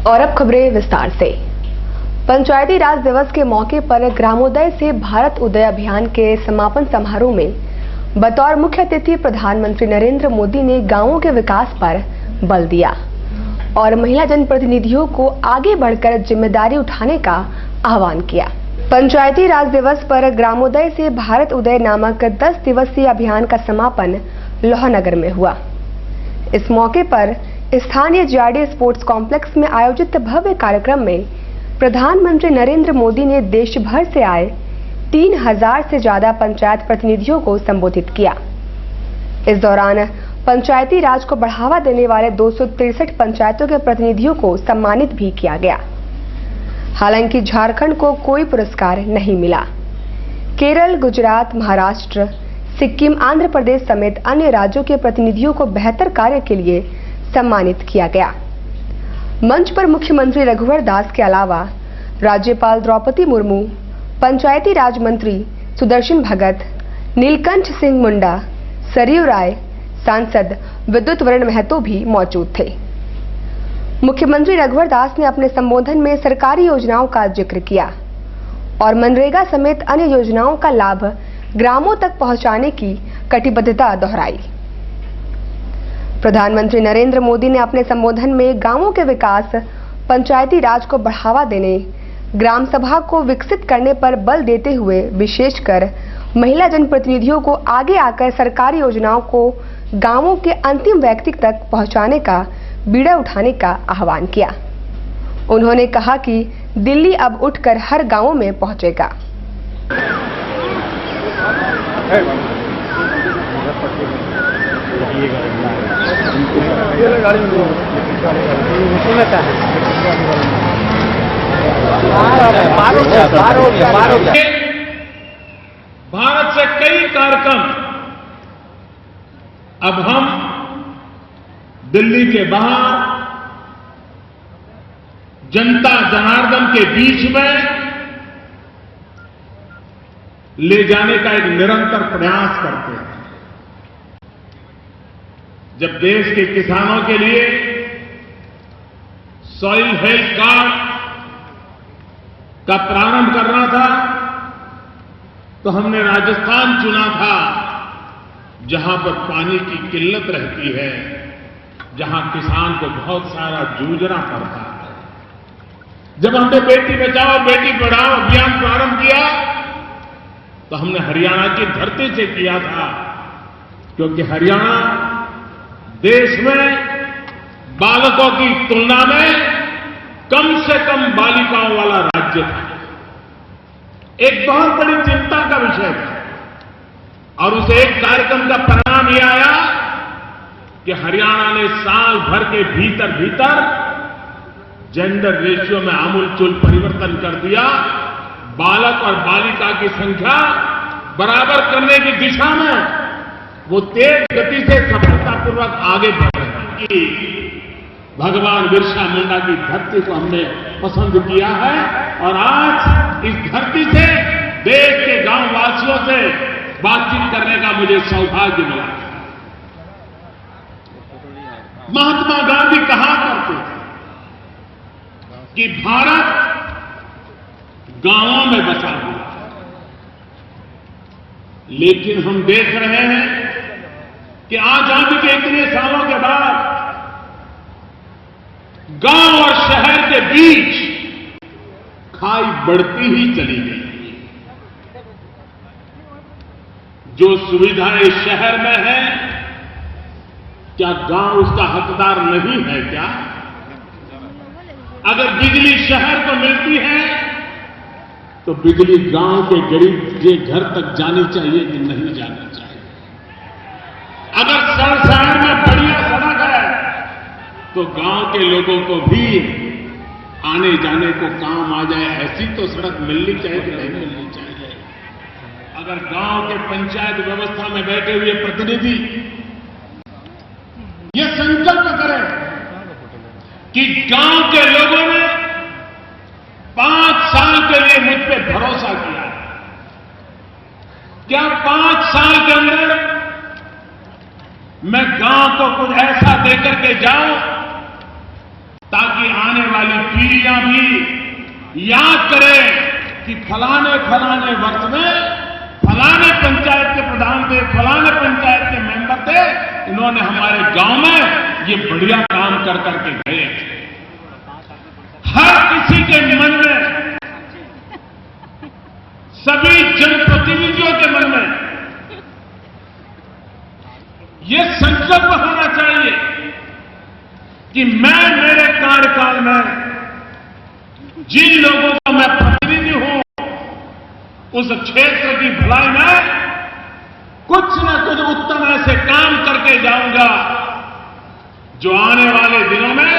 और अब खबरें विस्तार से। पंचायती राज दिवस के मौके पर ग्रामोदय से भारत उदय अभियान के समापन समारोह में बतौर मुख्य अतिथि प्रधानमंत्री नरेंद्र मोदी ने गांवों के विकास पर बल दिया और महिला जनप्रतिनिधियों को आगे बढ़कर जिम्मेदारी उठाने का आह्वान किया। पंचायती राज दिवस पर ग्रामोदय से भारत उदय नामक 10 दिवसीय अभियान का समापन लोहनगर में हुआ। इस मौके पर स्थानीय जीआरडी स्पोर्ट्स कॉम्प्लेक्स में आयोजित भव्य कार्यक्रम में प्रधानमंत्री नरेंद्र मोदी ने देश भर से आए 3000 से ज्यादा पंचायत प्रतिनिधियों को संबोधित किया। इस दौरान पंचायती राज को बढ़ावा देने वाले 263 पंचायतों के प्रतिनिधियों को सम्मानित भी किया गया। हालांकि झारखंड को कोई पुरस्कार नहीं मिला। केरल, गुजरात, महाराष्ट्र, सिक्किम, आंध्र प्रदेश समेत अन्य राज्यों के प्रतिनिधियों को बेहतर कार्य के लिए सम्मानित किया गया। मंच पर मुख्यमंत्री रघुवर दास के अलावा राज्यपाल द्रौपदी मुर्मू, पंचायती राज मंत्री सुदर्शन भगत, नीलकंठ सिंह मुंडा, सरयू राय, सांसद विद्युत वरण महतो भी मौजूद थे। मुख्यमंत्री रघुवर दास ने अपने संबोधन में सरकारी योजनाओं का जिक्र किया और मनरेगा समेत अन्य योजनाओं का लाभ ग्रामों तक पहुंचाने की कटिबद्धता दोहराई। प्रधानमंत्री नरेंद्र मोदी ने अपने संबोधन में गांवों के विकास, पंचायती राज को बढ़ावा देने, ग्राम सभा को विकसित करने पर बल देते हुए विशेषकर महिला जनप्रतिनिधियों को आगे आकर सरकारी योजनाओं को गांवों के अंतिम व्यक्ति तक पहुंचाने का बीड़ा उठाने का आह्वान किया। उन्होंने कहा कि दिल्ली अब उठकर हर गांव में पहुंचेगा। भारत से कई कार्यक्रम अब हम दिल्ली के बाहर जनता जनार्दन के बीच में ले जाने का एक निरंतर प्रयास करते हैं। जब देश के किसानों के लिए सॉइल हेल्थ कार्ड का प्रारंभ करना था तो हमने राजस्थान चुना था, जहां पर पानी की किल्लत रहती है, जहां किसान को बहुत सारा जूझना पड़ता है। जब हमने बेटी बचाओ बेटी पढ़ाओ अभियान प्रारंभ किया तो हमने हरियाणा की धरती से किया था, क्योंकि हरियाणा देश में बालकों की तुलना में कम से कम बालिकाओं वाला राज्य था। एक बहुत बड़ी चिंता का विषय था और उस एक कार्यक्रम का परिणाम यह आया कि हरियाणा ने साल भर के भीतर जेंडर रेशियो में आमूलचूल परिवर्तन कर दिया। बालक और बालिका की संख्या बराबर करने की दिशा में वो तेज गति से सफलतापूर्वक आगे बढ़ रहे हैं। भगवान बिरसा मुंडा की धरती को हमने पसंद किया है और आज इस धरती से देश के गांव वासियों से बातचीत करने का मुझे सौभाग्य मिला। महात्मा गांधी कहा करते थे कि भारत गांवों में बसा हुआ है, लेकिन हम देख रहे हैं कि आजादी के इतने सालों के बाद गांव और शहर के बीच खाई बढ़ती ही चली गई। जो सुविधाएं शहर में है, क्या गांव उसका हकदार नहीं है क्या? अगर बिजली शहर को मिलती है तो बिजली गांव के गरीब के घर तक जानी चाहिए कि नहीं जानी चाहिए? अगर शहर में बढ़िया सड़क है तो गांव के लोगों को भी आने जाने को काम आ जाए, ऐसी तो सड़क मिलनी चाहिए कि नहीं मिलनी चाहिए? अगर गांव के पंचायत व्यवस्था में बैठे हुए प्रतिनिधि ये संकल्प करें कि गांव के लोगों ने 5 साल के लिए मुझ पे भरोसा किया, क्या 5 साल के अंदर मैं गांव को कुछ ऐसा देकर के जाऊं ताकि आने वाली वाली पीढ़ियां भी याद करें कि फलाने फलाने वर्ष में फलाने पंचायत के प्रधान थे, फलाने पंचायत के मेंबर थे, इन्होंने हमारे गांव में ये बढ़िया काम कर करके गए। हर किसी के मन में, सभी जनप्रतिनिधियों के मन में ये संकल्प होना चाहिए कि मैं मेरे कार्यकाल में जिन लोगों का मैं प्रतिनिधि हूं, उस क्षेत्र की भलाई में कुछ न कुछ उत्तम ऐसे काम करके जाऊंगा जो आने वाले दिनों में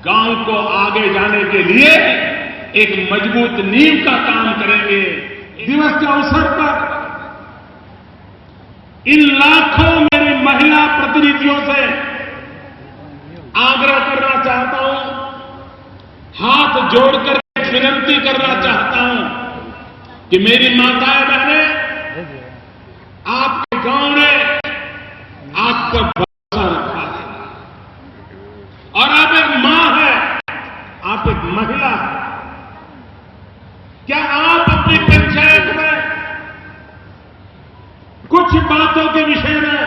गांव को आगे जाने के लिए एक मजबूत नींव का काम करेंगे। दिवस के अवसर पर इन लाखों मेरी महिला प्रतिनिधियों से आग्रह करना चाहता हूं, हाथ जोड़कर विनती करना चाहता हूं कि मेरी माताएं बहनें, आपके गांव ने आप पर भरोसा रखा है और आप एक मां है, आप एक महिला है। क्या आप अपनी पंचायत में कुछ बातों के विषय में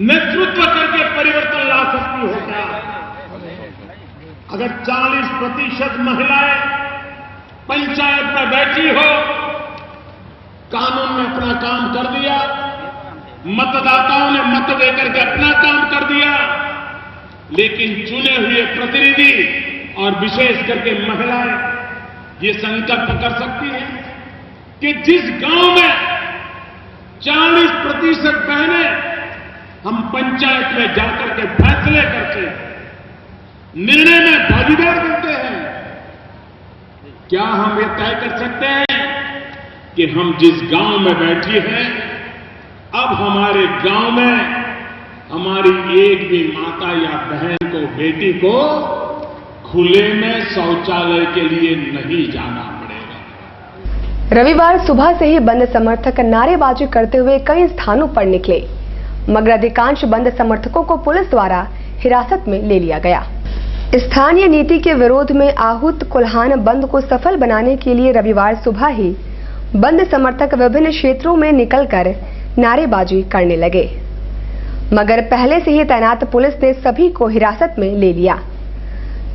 नेतृत्व करके परिवर्तन ला सकती हो क्या? अगर 40% महिलाएं पंचायत में बैठी हो, कानून ने अपना काम कर दिया, मतदाताओं ने मत देकर के अपना काम कर दिया, लेकिन चुने हुए प्रतिनिधि और विशेष करके महिलाएं ये संकल्प कर सकती हैं कि जिस गांव में 40% बहनें हम पंचायत में जाकर के फैसले करके निर्णय में भागीदार बनते हैं, क्या हम ये तय कर सकते हैं कि हम जिस गांव में बैठे हैं, अब हमारे गांव में हमारी एक भी माता या बहन को, बेटी को खुले में शौचालय के लिए नहीं जाना पड़ेगा। रविवार सुबह से ही बंद समर्थक नारेबाजी करते हुए कई स्थानों पर निकले, मगर अधिकांश बंद समर्थकों को पुलिस द्वारा हिरासत में ले लिया गया। स्थानीय नीति के विरोध में आहूत कोल्हान बंद को सफल बनाने के लिए रविवार सुबह ही बंद समर्थक विभिन्न क्षेत्रों में निकलकर नारेबाजी करने लगे, मगर पहले से ही तैनात पुलिस ने सभी को हिरासत में ले लिया।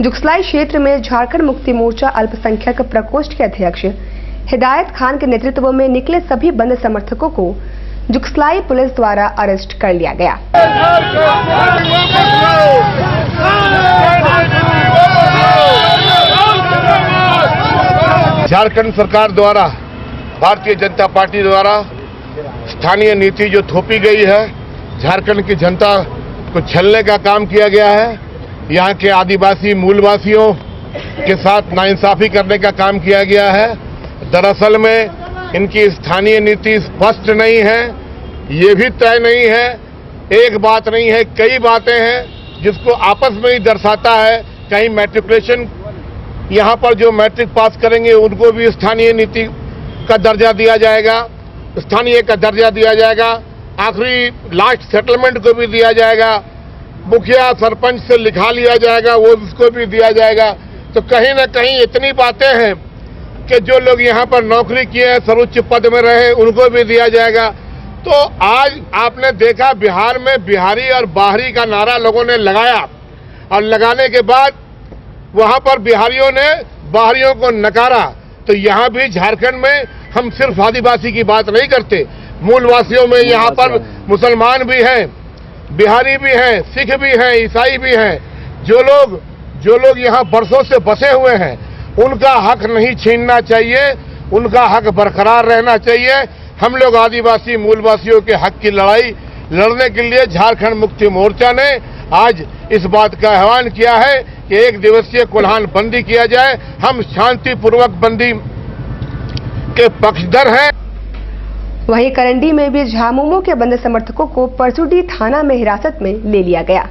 जुगसलाई क्षेत्र में झारखंड मुक्ति मोर्चा अल्पसंख्यक प्रकोष्ठ के अध्यक्ष हिदायत खान के नेतृत्व में निकले सभी बंद समर्थकों को जुगसलाई पुलिस द्वारा अरेस्ट कर लिया गया। झारखंड सरकार द्वारा, भारतीय जनता पार्टी द्वारा स्थानीय नीति जो थोपी गई है, झारखंड की जनता को छलने का काम किया गया है, यहाँ के आदिवासी मूलवासियों के साथ नाइंसाफी करने का काम किया गया है। दरअसल में इनकी स्थानीय नीति स्पष्ट नहीं है, ये भी तय नहीं है, एक बात नहीं है, कई बातें हैं जिसको आपस में ही दर्शाता है। कहीं मैट्रिकुलेशन, यहाँ पर जो मैट्रिक पास करेंगे उनको भी स्थानीय नीति का दर्जा दिया जाएगा, स्थानीय का दर्जा दिया जाएगा, आखिरी लास्ट सेटलमेंट को भी दिया जाएगा, मुखिया सरपंच से लिखा लिया जाएगा, वो उसको भी दिया जाएगा। तो कहीं ना कहीं इतनी बातें हैं कि जो लोग यहाँ पर नौकरी किए हैं, सर्वोच्च पद में रहे, उनको भी दिया जाएगा। तो आज आपने देखा बिहार में बिहारी और बाहरी का नारा लोगों ने लगाया, और लगाने के बाद वहां पर बिहारियों ने बाहरियों को नकारा। तो यहाँ भी झारखंड में हम सिर्फ आदिवासी की बात नहीं करते, मूलवासियों में यहाँ पर मुसलमान भी हैं, बिहारी भी हैं, सिख भी हैं, ईसाई भी हैं। जो लोग यहाँ बरसों से बसे हुए हैं, उनका हक नहीं छीनना चाहिए, उनका हक बरकरार रहना चाहिए। हम लोग आदिवासी मूलवासियों के हक की लड़ाई लड़ने के लिए झारखंड मुक्ति मोर्चा ने आज इस बात का आह्वान किया है कि 1 दिवसीय कोल्हान बंदी किया जाए। हम शांतिपूर्वक बंदी के पक्षधर हैं। वहीं करंडी में भी झामुमो के बंद समर्थकों को परसुडी थाना में हिरासत में ले लिया गया।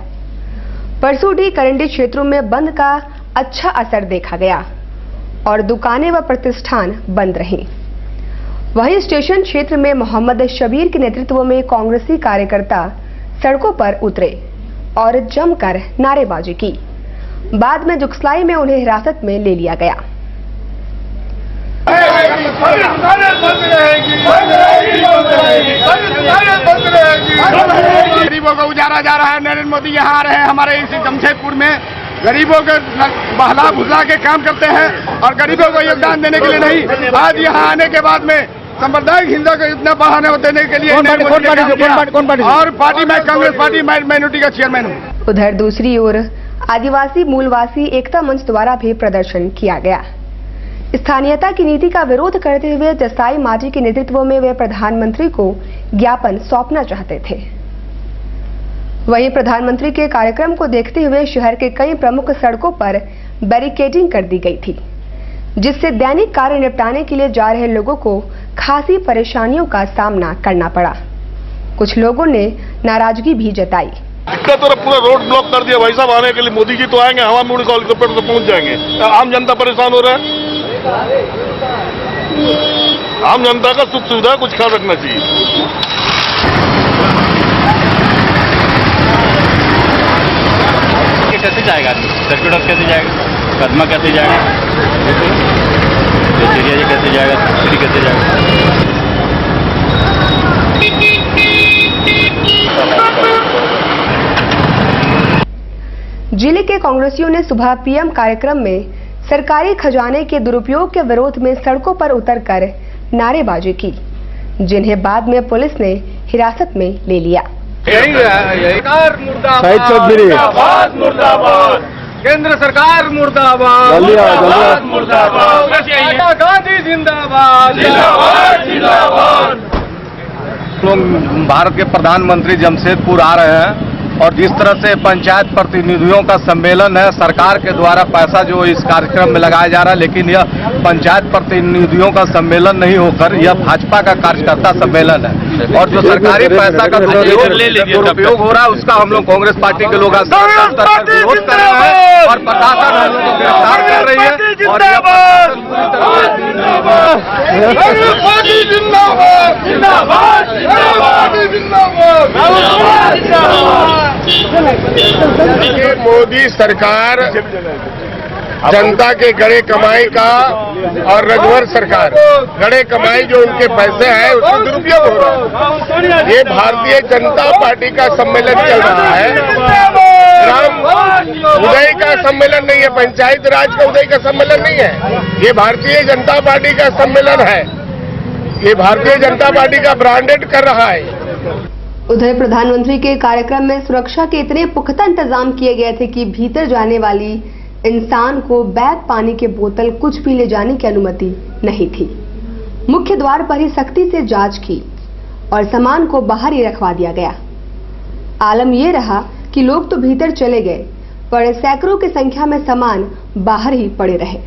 परसुडी करंडी क्षेत्रों में बंद का अच्छा असर देखा गया और दुकानें व प्रतिष्ठान बंद रहीं। वहीं स्टेशन क्षेत्र में मोहम्मद शबीर के नेतृत्व में कांग्रेसी कार्यकर्ता सड़कों पर उतरे और जमकर नारेबाजी की। बाद में जुगसलाई में उन्हें हिरासत में ले लिया गया। गरीबों को उजारा जा रहा है। नरेंद्र मोदी यहाँ आ रहे हैं, हमारे इसी जमशेदपुर में गरीबों के बहला भुला के काम करते हैं और गरीबों को योगदान देने के लिए नहीं। आज यहाँ आने के बाद में सांप्रदायिक हिंसा को इतना बढ़ाने देने के लिए और पार्टी में कांग्रेस पार्टी माइनॉरिटी का चेयरमैन हूँ। उधर दूसरी ओर आदिवासी मूलवासी एकता मंच द्वारा भी प्रदर्शन किया गया। स्थानीयता की नीति का विरोध करते हुए जसाई मांझी के नेतृत्व में वे प्रधानमंत्री को ज्ञापन सौंपना चाहते थे। वहीं प्रधानमंत्री के कार्यक्रम को देखते हुए शहर के कई प्रमुख सड़कों पर बैरिकेडिंग कर दी गई थी, जिससे दैनिक कार्य निपटाने के लिए जा रहे लोगों को खासी परेशानियों का सामना करना पड़ा। कुछ लोगों ने नाराजगी भी जताई। इतना तरफ पूरा रोड ब्लॉक कर दिया भाई साहब, आने के लिए मोदी जी तो आएंगे, हवा में उड़कर हेलीकॉप्टर से पहुंच जाएंगे। आम जनता परेशान हो रहा है। आम जनता का सुख सुविधा कुछ ख्याल रखना चाहिए। कैसे जाएगा सर्किट कैसे जाएगा, कदमा कैसे जाएगा, कैसे जाएगा, कैसे जाएगा। जिले के कांग्रेसियों ने सुबह पीएम कार्यक्रम में सरकारी खजाने के दुरुपयोग के विरोध में सड़कों पर उतरकर नारेबाजी की, जिन्हें बाद में पुलिस ने हिरासत में ले लिया। मुर्दाबाद मुर्दाबाद, केंद्र सरकार मुर्दाबाद मुर्दाबाद, गांधी जिंदाबाद जिंदाबाद जिंदाबाद। भारत के प्रधानमंत्री जमशेदपुर आ रहे हैं और जिस तरह से पंचायत प्रतिनिधियों का सम्मेलन है, सरकार के द्वारा पैसा जो इस कार्यक्रम में लगाया जा रहा है, लेकिन यह पंचायत प्रतिनिधियों का सम्मेलन नहीं होकर यह भाजपा का कार्यकर्ता सम्मेलन है और जो सरकारी पैसा का दुरुपयोग हो रहा है उसका हम लोग कांग्रेस पार्टी के लोग विरोध कर रहे हैं और प्रशासन हम लोग को गिरफ्तार कर रही है। और मोदी सरकार जनता के गड़े कमाई का और रघुवर सरकार गड़े कमाई जो उनके पैसे हैं उसका दुरुपयोग हो रहा है। ये भारतीय जनता पार्टी का सम्मेलन चल रहा है, ग्राम उदय का सम्मेलन नहीं है, पंचायत राज का उदय का सम्मेलन नहीं है। ये भारतीय जनता पार्टी का सम्मेलन है, ये भारतीय जनता पार्टी का ब्रांडेड कर रहा है। उधर प्रधानमंत्री के कार्यक्रम में सुरक्षा के इतने पुख्ता इंतजाम किए गए थे कि भीतर जाने वाली इंसान को बैग, पानी के बोतल कुछ भी ले जाने की अनुमति नहीं थी। मुख्य द्वार पर ही सख्ती से जांच की और सामान को बाहर ही रखवा दिया गया। आलम यह रहा कि लोग तो भीतर चले गए, पर सैकड़ों की संख्या में सामान बाहर ही पड़े रहे।